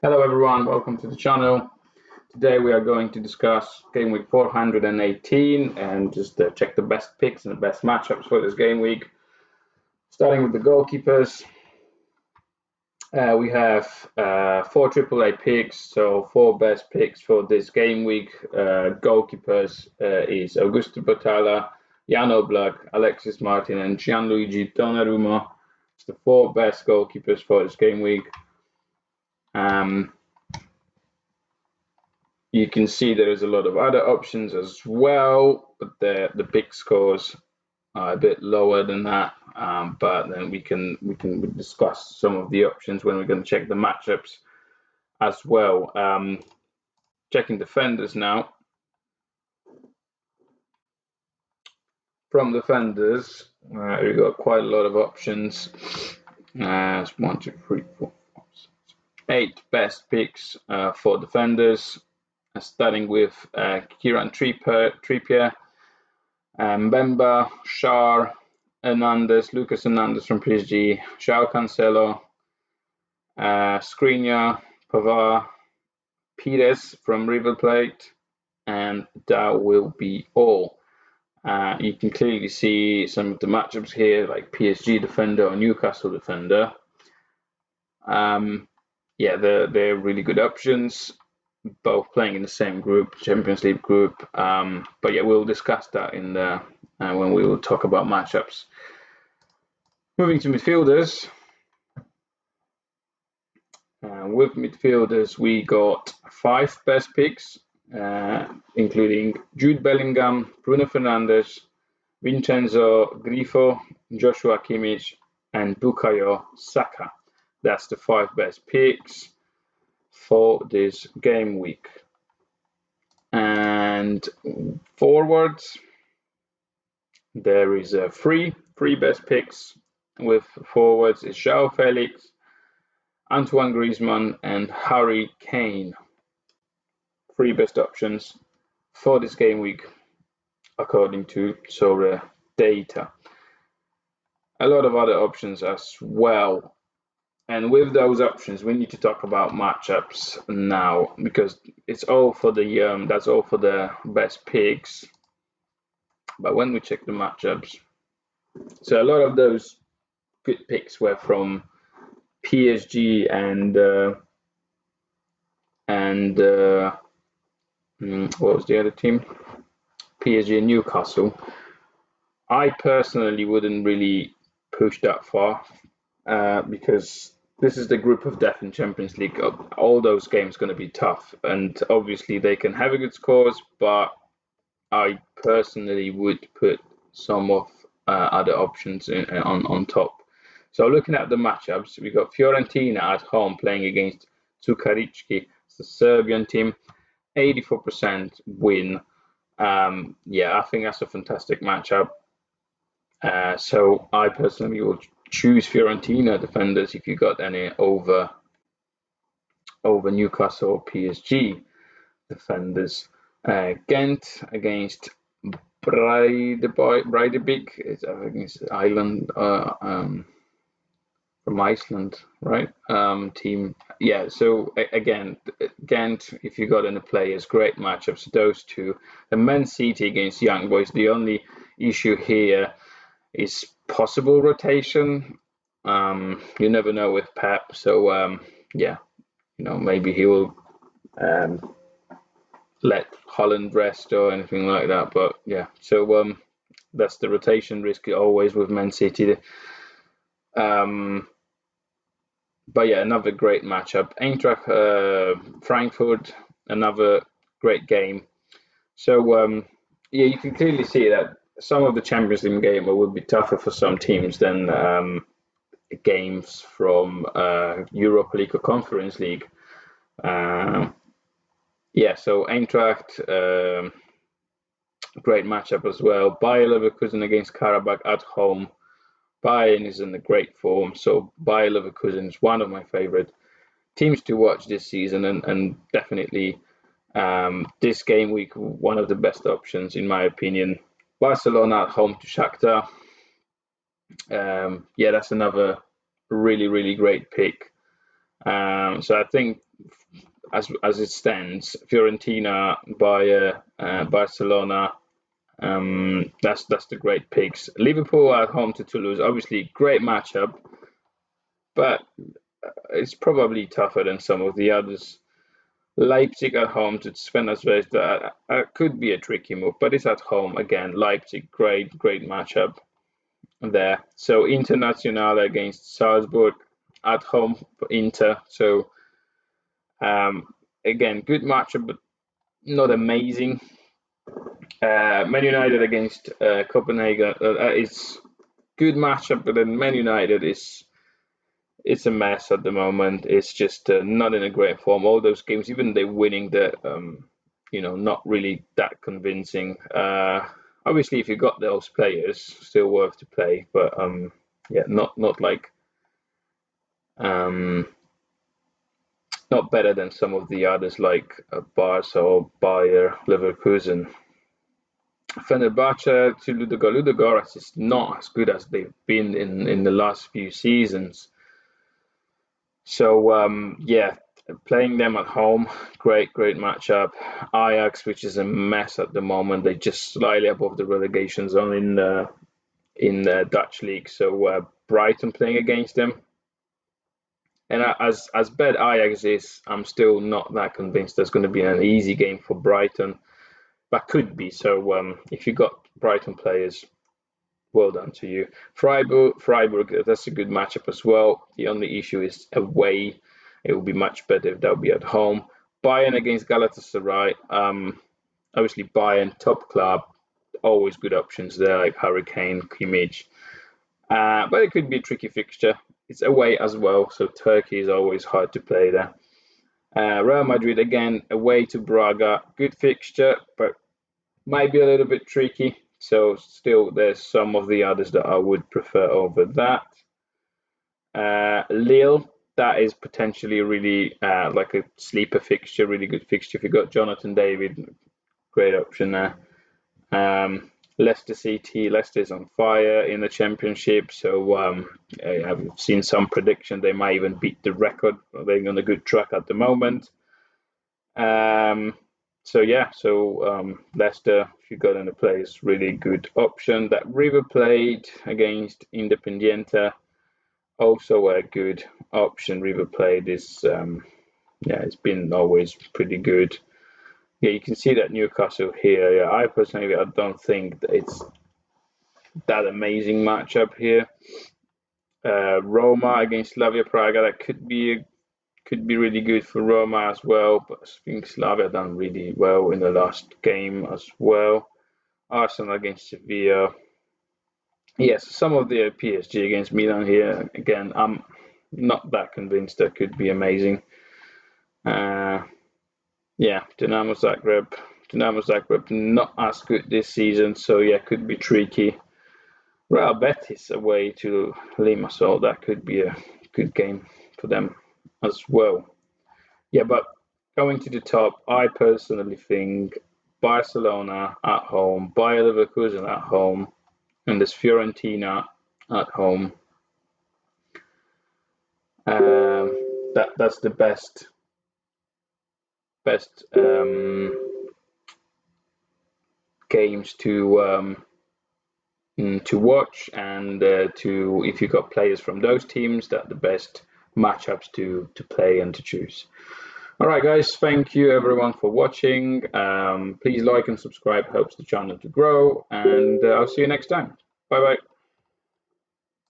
Hello everyone, welcome to the channel. Today we are going to discuss game week 418 and just check the best picks and the best matchups for this game week. Starting with the goalkeepers, we have four AAA picks, so four best picks for this game week. Goalkeepers is Augusto Botala, Jan Oblak, Alexis Martin and Gianluigi Donnarumma. It's the four best goalkeepers for this game week. Um, You can see there is a lot of other options as well, but the big scores are a bit lower than that. But then we can discuss some of the options when we're going to check the matchups as well. Checking defenders now. From defenders, we've got quite a lot of options. One, two, three, four, five, six, eight best picks for defenders. Starting with Kieran Trippier, Mbemba, Schär, Hernandez, Lucas Hernandez from PSG, João Cancelo, Skriniar, Pavard, Pires from River Plate, and that will be all. You can clearly see some of the matchups here, like PSG defender or Newcastle defender. Yeah, they're really good options, both playing in the same group, Champions League group. But yeah, we'll discuss that in the when we will talk about matchups. Moving to midfielders. With midfielders, we got five best picks, including Jude Bellingham, Bruno Fernandes, Vincenzo Grifo, Joshua Kimmich, and Bukayo Saka. That's the five best picks for this game week. And forwards, there is three best picks with forwards is João Felix, Antoine Griezmann, and Harry Kane. Three best options for this game week, according to Sorare data. A lot of other options as well. And with those options, we need to talk about matchups now because it's all for the that's all for the best picks. But when we check the matchups, so a lot of those good picks were from PSG and what was the other team? PSG and Newcastle. I personally wouldn't really push that far because this is the group of death in Champions League. All those games going to be tough, and obviously they can have a good scores, but I personally would put some of other options on top. So looking at the matchups, we got Fiorentina at home playing against Zukaricki, it's the Serbian team, 84% win. Yeah, I think that's a fantastic matchup. So I personally will choose Fiorentina defenders if you got any over Newcastle or PSG defenders. Ghent against Breidablik. I think it's Ireland from Iceland, right? Team. Yeah. So again, Ghent. If you got any players, great matchups. Those two. And Man City against Young Boys. The only issue here is possible rotation. You never know with Pep. So yeah, maybe he will let Holland rest or anything like that. But yeah, so that's the rotation risk always with Man City. But yeah, another great matchup. Eintracht Frankfurt, another great game. So yeah, you can clearly see that some of the Champions League game will be tougher for some teams than games from Europa League or Conference League. Yeah, so Eintracht, great matchup as well. Bayer Leverkusen against Karabakh at home. Bayern is in a great form, so Bayer Leverkusen is one of my favorite teams to watch this season, and definitely this game week one of the best options in my opinion. Barcelona at home to Shakhtar. Yeah, that's another really great pick. So I think as it stands, Fiorentina, Bayern, Barcelona. That's the great picks. Liverpool at home to Toulouse, obviously great matchup, but it's probably tougher than some of the others. Leipzig at home to Sven Zvezda could be a tricky move, but it's at home again. Leipzig, great matchup there. So Internazionale against Salzburg at home for Inter. So again, good matchup, but not amazing. Man United against Copenhagen is good matchup, but then Man United is it's a mess at the moment. It's just not in a great form. All those games, even they're winning, the not really that convincing. Obviously, if you got those players, still worth to play, but yeah, not like um, not better than some of the others like Barca or Bayer Leverkusen. Fenerbahce to Ludogorets. Ludogorets is not as good as they've been in the last few seasons. So yeah, playing them at home, great matchup. Ajax, which is a mess at the moment, they just slightly above the relegation zone in the Dutch league. So Brighton playing against them, and as bad Ajax is, I'm still not that convinced there's going to be an easy game for Brighton. But could be. So if you got Brighton players, well done to you. Freiburg, that's a good matchup as well. The only issue is away. It would be much better if that would be at home. Bayern against Galatasaray. Obviously, Bayern, top club, always good options there, like Hurricane, Kimmich. But it could be a tricky fixture. It's away as well, so Turkey is always hard to play there. Real Madrid, again, away to Braga. Good fixture, but might be a little bit tricky. So still, there's some of the others that I would prefer over that. Lille, that is potentially really like a sleeper fixture, really good fixture. If you got Jonathan David, great option there. Leicester City, Leicester's on fire in the Championship, so I've seen some prediction they might even beat the record. They're on a good track at the moment. So yeah, Leicester, if you got in the play, is really good option. That River played against Independiente, also a good option. River played is yeah, it's been always pretty good. Yeah, you can see that Newcastle here. Yeah, I personally I don't think that it's that amazing matchup here. Roma against Slavia Praga, that could be really good for Roma as well, but I think Slavia done really well in the last game as well. Arsenal against Sevilla. Yes, some of the PSG against Milan here. Again, I'm not that convinced that could be amazing. Yeah, Dinamo Zagreb. Dinamo Zagreb not as good this season, so yeah, could be tricky. Real Betis away to Limassol. That could be a good game for them as well. Yeah, but going to the top, I personally think Barcelona at home, Bayer Leverkusen at home, and there's Fiorentina at home. That's the best games to watch, and to if you got players from those teams, that the best matchups to play and to choose. All right, guys, thank you everyone for watching. Please like and subscribe, helps the channel to grow, and I'll see you next time. Bye bye.